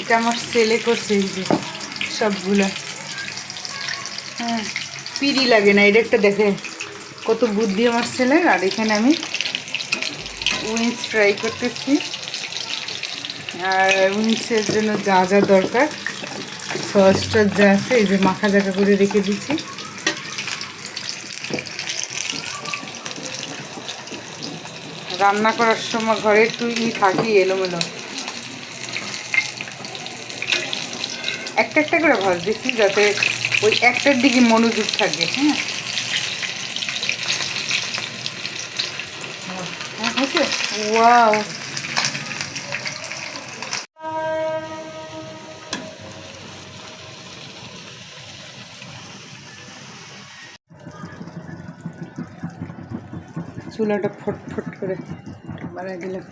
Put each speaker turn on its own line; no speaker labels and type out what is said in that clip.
এটা আমার ছেলে করছে, এই যে সবগুলো। হ্যাঁ, পিড়ি লাগে না, এটা একটা দেখে কত বুদ্ধি আমার ছেলের। আর এখানে আমি উইংস ফ্রাই করতেছি। আর উইংসের জন্য যা যা দরকার সসটা যা আছে এই যে মাখা জাখা করে রেখে দিচ্ছি। রান্না করার সময় ঘরে একটু থাকি এলোমেলো, একটা একটা করে ভাজতেছি যাতে ওই একটার দিকে মনোযোগ থাকে। হ্যাঁ, হয়েছে। ওয়াও, চুলাটা ফটফট করে বানাই দিলাম।